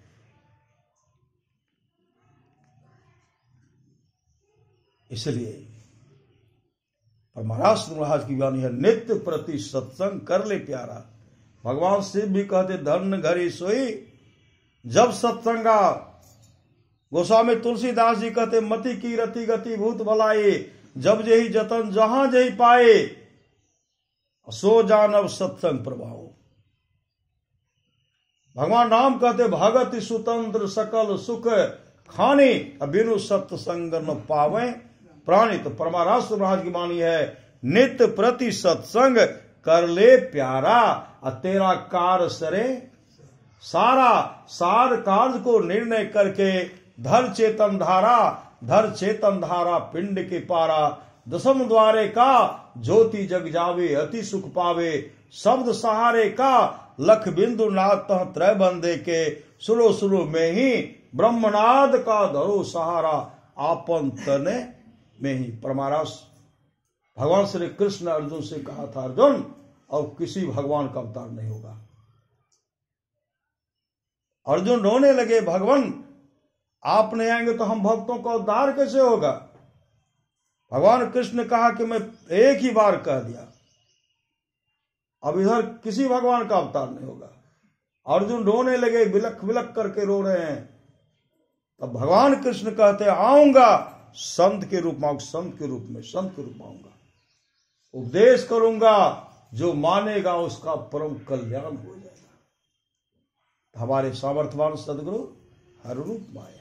[SPEAKER 2] इसलिए पर महाराज की वाणी है, नित्य प्रति सत्संग कर ले प्यारा। भगवान शिव भी कहते धन घरी सोई जब सत्संगा। गोस्वामी तुलसीदास जी कहते मति की रति गति भूत भलाए, जब जही जतन जहां जही पाए, सो जानव सत्संग प्रभाव। भगवान राम कहते भगत सुतंत्र सकल सुख खानी बिनु सत्संग न पावे प्राणी। तो परमाराष्ट्र महाराज की वाणी है नित्य प्रति सत्संग कर ले प्यारा तेरा कार सरे सारा। सार कार्य को निर्णय करके धर चेतन धारा पिंड के पारा। दसम द्वारे का ज्योति जग जावे अति सुख पावे। शब्द सहारे का लख बिंदु नाथ त्रय बंदे के। सुरो सुरो में ही ब्रह्मनाद का धरो सहारा आपन तने में ही। परमारस भगवान श्री कृष्ण अर्जुन से कहा था अर्जुन और किसी भगवान का अवतार नहीं होगा। अर्जुन रोने लगे भगवान आप नहीं आएंगे तो हम भक्तों का उद्धार कैसे होगा। भगवान कृष्ण ने कहा कि मैं एक ही बार कह दिया अब इधर किसी भगवान का अवतार नहीं होगा। अर्जुन रोने लगे बिलख बिलख करके रो रहे हैं। तब भगवान कृष्ण कहते आऊंगा संत के रूप में, संत के रूप में आऊंगा, उपदेश करूंगा, जो मानेगा उसका परम कल्याण हो जाएगा। हमारे सामर्थ्यवान सदगुरु हर रूप में आए,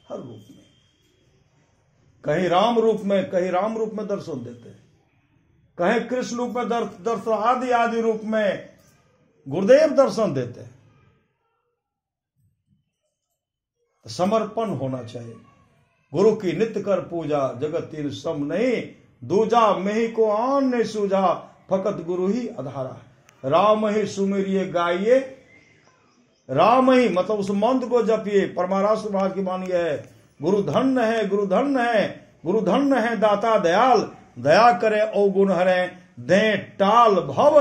[SPEAKER 2] हर रूप में, कहीं राम रूप में दर्शन देते हैं, कहीं कृष्ण रूप में दर्शन, आदि रूप में गुरुदेव दर्शन देते हैं। समर्पण होना चाहिए। गुरु की नित्य कर पूजा जगत तीन सम नहीं दूजा। मेहि को आन नहीं सूझा फकत गुरु ही आधारा। राम ही सुमेरिये गाइये, राम ही मतलब उस मंत्र को जपिए। परमाराष्ट्र महाराज की वाणी है गुरु धन्य है, गुरु धन्य है, गुरु धन्य है दाता दयाल। दया करे ओ गुण हरे दे टाल भव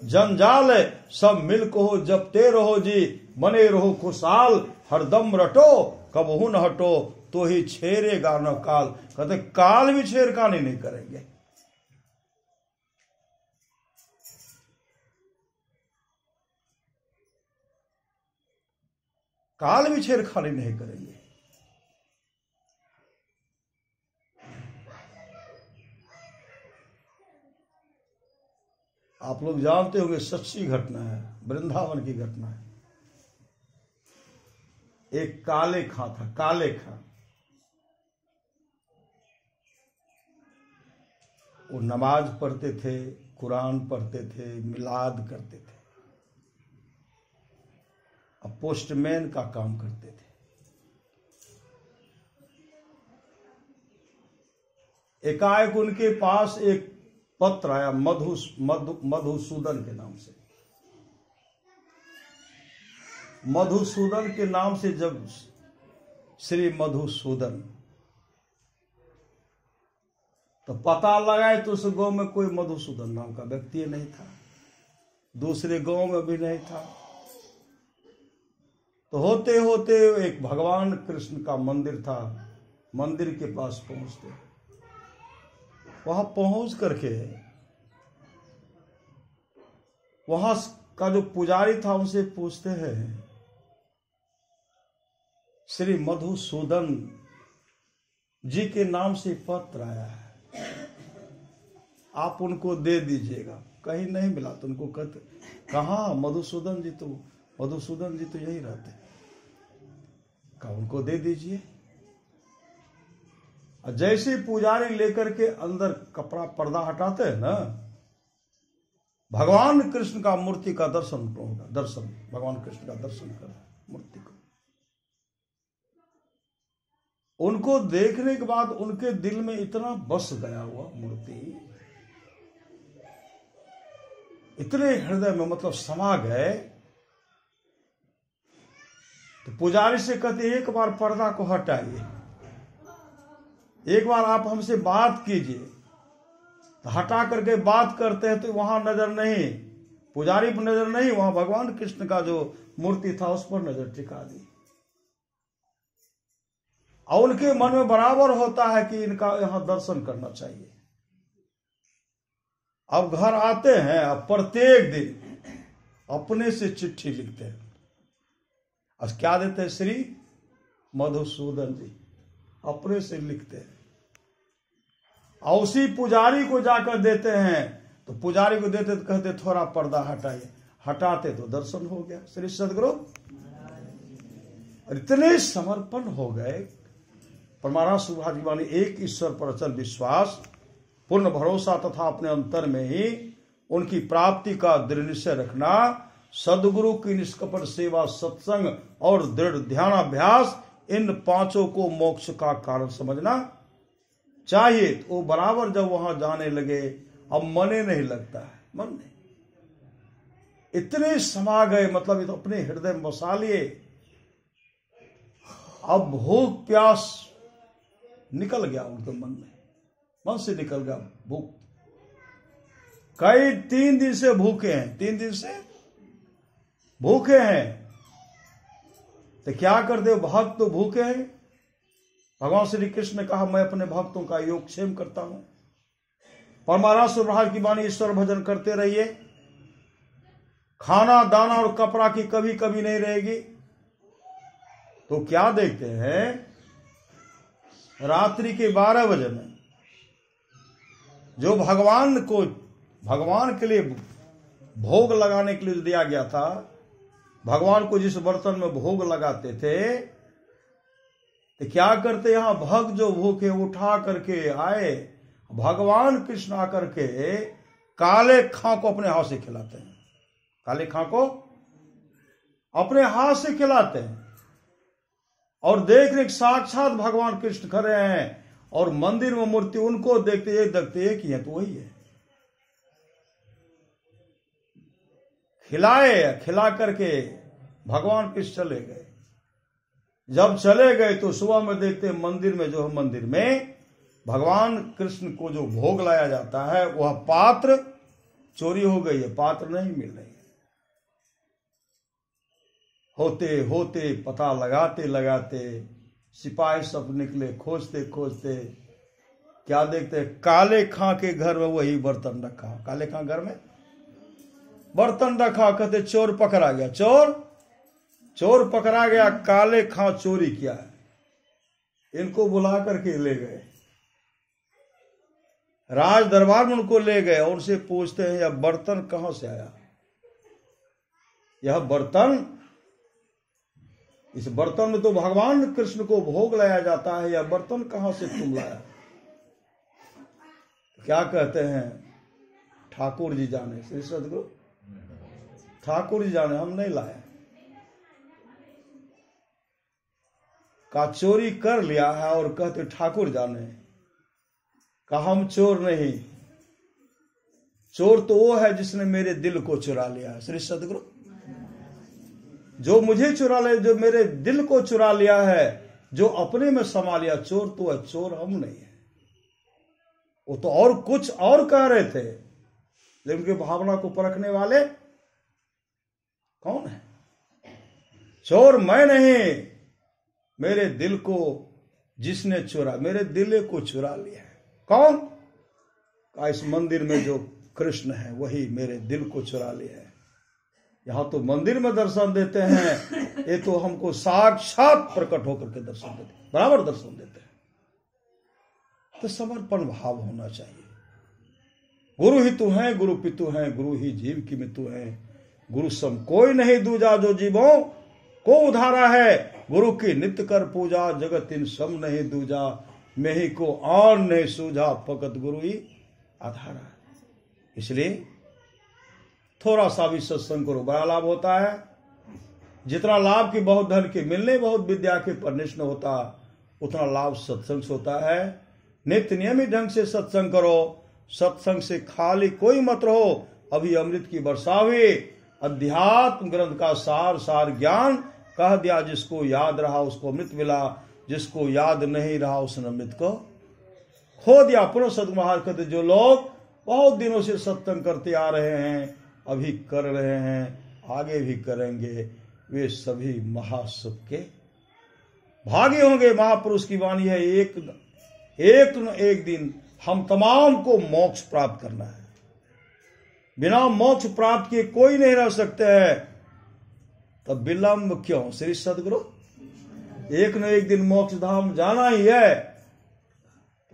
[SPEAKER 2] जंजाल। सब मिल को जपते रहो जी बने रहो खुशहाल। हरदम रटो कबहू न हटो तो ही छेरेगा न काल। कहते काल भी छेड़खानी नहीं करेंगे। काल भी छेड़खानी नहीं करेंगे। आप लोग जानते होंगे सच्ची घटना है, वृंदावन की घटना है। एक काले खां था, काले खां। वो नमाज पढ़ते थे, कुरान पढ़ते थे, मिलाद करते थे, अब पोस्टमैन का काम करते थे। एकाएक उनके पास एक पत्र आया मधुसूदन के नाम से। मधुसूदन के नाम से जब श्री मधुसूदन तो पता लगाए तो उस गांव में कोई मधुसूदन नाम का व्यक्ति नहीं था, दूसरे गांव में भी नहीं था। तो होते होते एक भगवान कृष्ण का मंदिर था, मंदिर के पास पहुंचते, वहां पहुंच करके वहां का जो पुजारी था उनसे पूछते हैं श्री मधुसूदन जी के नाम से पत्र आया है, आप उनको दे दीजिएगा। कहीं नहीं मिला तो उनको कहते कहाँ मधुसूदन जी तो यही रहते, कहा उनको दे दीजिए। जैसे पुजारी लेकर के अंदर कपड़ा पर्दा हटाते हैं ना, भगवान कृष्ण का मूर्ति का दर्शन भगवान कृष्ण का दर्शन कर मूर्ति को। उनको देखने के बाद उनके दिल में इतना बस गया हुआ मूर्ति, इतने हृदय में मतलब समा गए। तो पुजारी से कहते एक बार पर्दा को हटाइए, एक बार आप हमसे बात कीजिए। तो हटा करके बात करते हैं तो वहां नजर नहीं, पुजारी पर नजर नहीं, वहां भगवान कृष्ण का जो मूर्ति था उस पर नजर टिका दी। और उनके मन में बराबर होता है कि इनका यहां दर्शन करना चाहिए। अब घर आते हैं, अब प्रत्येक दिन अपने से चिट्ठी लिखते हैं। अब क्या देते हैं? श्री मधुसूदन जी, अपने से लिखते हैं और उसी पुजारी को जाकर देते हैं। तो पुजारी को देते तो कहते थोड़ा पर्दा हटाइए, हटाते तो दर्शन हो गया। श्री सदगुरु इतने समर्पण हो गए। परमाराम सुभाष जी वाणी एक ईश्वर पर अचल विश्वास, पूर्ण भरोसा तथा अपने अंतर में ही उनकी प्राप्ति का दृढ़ निश्चय रखना, सदगुरु की निष्कपट सेवा, सत्संग और दृढ़ ध्यानाभ्यास, इन पांचों को मोक्ष का कारण समझना चाहिए। तो वो बराबर जब वहां जाने लगे, अब मने नहीं लगता है, मन नहीं, इतने समा गए, मतलब तो अपने हृदय में बसा लिए। अब भूख प्यास निकल गया उनके मन में, मन से निकल गया भूख। कई 3 दिन से भूखे हैं, 3 दिन से भूखे हैं। तो क्या करते हो, भक्त तो भूखे हैं। भगवान श्री कृष्ण ने कहा मैं अपने भक्तों का योगक्षेम करता हूं। परमाराम सुभाष की वाणी ईश्वर भजन करते रहिए, खाना दाना और कपड़ा की कभी कभी नहीं रहेगी। तो क्या देखते हैं, रात्रि के 12 बजे में जो भगवान के लिए भोग लगाने के लिए दिया गया था, भगवान को जिस बर्तन में भोग लगाते थे, तो क्या करते, यहां भक्त जो भूखे उठा करके आए, भगवान कृष्ण आकर के काले खां को अपने हाथ से खिलाते हैं, काले खां को अपने हाथ से खिलाते हैं। और देख रहे साक्षात भगवान कृष्ण खड़े हैं, और मंदिर में मूर्ति उनको देखते एक ही है, तो वही है। खिला करके भगवान कृष्ण चले गए। जब चले गए तो सुबह में देखते मंदिर में, जो है मंदिर में भगवान कृष्ण को जो भोग लाया जाता है, वह पात्र चोरी हो गई है, पात्र नहीं मिल रही है। होते होते पता लगाते लगाते सिपाही सब निकले, खोजते खोजते क्या देखते, काले खां के घर में वही बर्तन रखा। काले खां घर में बर्तन रखा, कहते चोर पकड़ा गया, चोर पकड़ा गया, काले खां चोरी किया है। इनको बुला करके ले गए, राज दरबार में उनको ले गए, और उनसे पूछते हैं यह बर्तन कहां से आया, यह बर्तन, इस बर्तन में तो भगवान कृष्ण को भोग लाया जाता है, यह बर्तन कहां से तुम लाया। क्या कहते हैं, ठाकुर जी जाने। श्री सदगुरु ठाकुर जी जाने, हम नहीं लाए। का चोरी कर लिया है, और कहते ठाकुर जाने। का हम चोर नहीं, चोर तो वो है जिसने मेरे दिल को चुरा लिया है। श्री सदगुरु जो मुझे चुरा ले, जो मेरे दिल को चुरा लिया है, जो अपने में समा लिया, चोर तो है, चोर हम नहीं है। वो तो और कुछ और कह रहे थे, लेकिन उनकी भावना को परखने वाले कौन है। चोर मैं नहीं, मेरे दिल को जिसने चुरा, मेरे दिल को चुरा लिया है। कौन? का इस मंदिर में जो कृष्ण है वही मेरे दिल को चुरा लिया है। यहां तो मंदिर में दर्शन देते हैं, ये तो हमको साक्षात प्रकट होकर के दर्शन देते हैं, बराबर दर्शन देते हैं। तो समर्पण भाव होना चाहिए। गुरु ही तू है, गुरु पितु है, गुरु ही जीव की मितु है। गुरु सम कोई नहीं दूजा, जो जीवों को उधारा है। गुरु की नित्य कर पूजा, जगत इन सम नहीं दूजा। मैं ही को आन नहीं सूझा, फकत गुरु ही आधारा। इसलिए थोड़ा सा भी सत्संग करो, बड़ा लाभ होता है। जितना लाभ की बहुत धन के मिलने, बहुत विद्या के परनिष्ठ न होता, उतना लाभ सत्संग से होता है। नित्य नियमित ढंग से सत्संग करो, सत्संग से खाली कोई मत रहो। अभी अमृत की वर्षा हुई, अध्यात्म ग्रंथ का सार सार ज्ञान कह दिया। जिसको याद रहा उसको अमृत मिला, जिसको याद नहीं रहा उसने अमृत को खो दिया। पुनः सदगुरु महाराज कहते, जो लोग बहुत दिनों से सत्संग करते आ रहे हैं, अभी कर रहे हैं, आगे भी करेंगे, वे सभी महासुख के भागी होंगे। महापुरुष की वाणी है, एक न एक दिन हम तमाम को मोक्ष प्राप्त करना है। बिना मोक्ष प्राप्त किए कोई नहीं रह सकते हैं, तब विलंब क्यों। श्री सदगुरु एक न एक दिन मोक्ष धाम जाना ही है।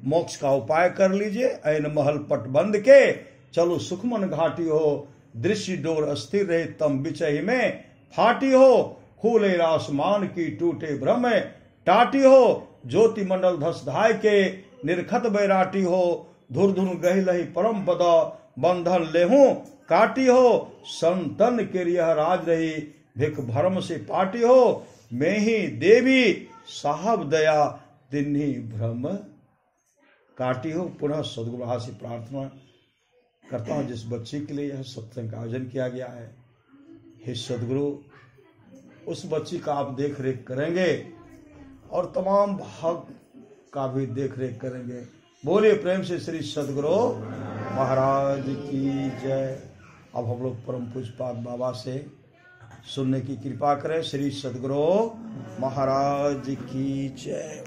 [SPEAKER 2] मोक्ष का उपाय कर लीजिए। ऐन महल पट बंद के, चलो सुखमन घाटी हो। दृश्य डोर अस्थिर रहे तम बिचही में, फाटी हो खूले आसमान की टूटे भ्रम, टाटी हो ज्योति मंडल धस धाय के, निर्खत बैराटी हो धुर धुन गही लही परम पद, बंधन लेहू काटी हो संतन के रियह राज रही, भिख भरम से पाटी हो मैं ही देवी साहब दया तिन्ही भ्रम काटी हो। पुनः सदगुरु से प्रार्थना करता हूं जिस बच्चे के लिए यह सत्संग का आयोजन किया गया है, हे सदगुरु उस बच्ची का आप देख रेख करेंगे और तमाम भाग का भी देख रेख करेंगे। बोलिए प्रेम से श्री सदगुरु महाराज की जय। अब हम लोग परम पूज्यपाद बाबा से सुनने की कृपा करें। श्री सदगुरु महाराज की जय।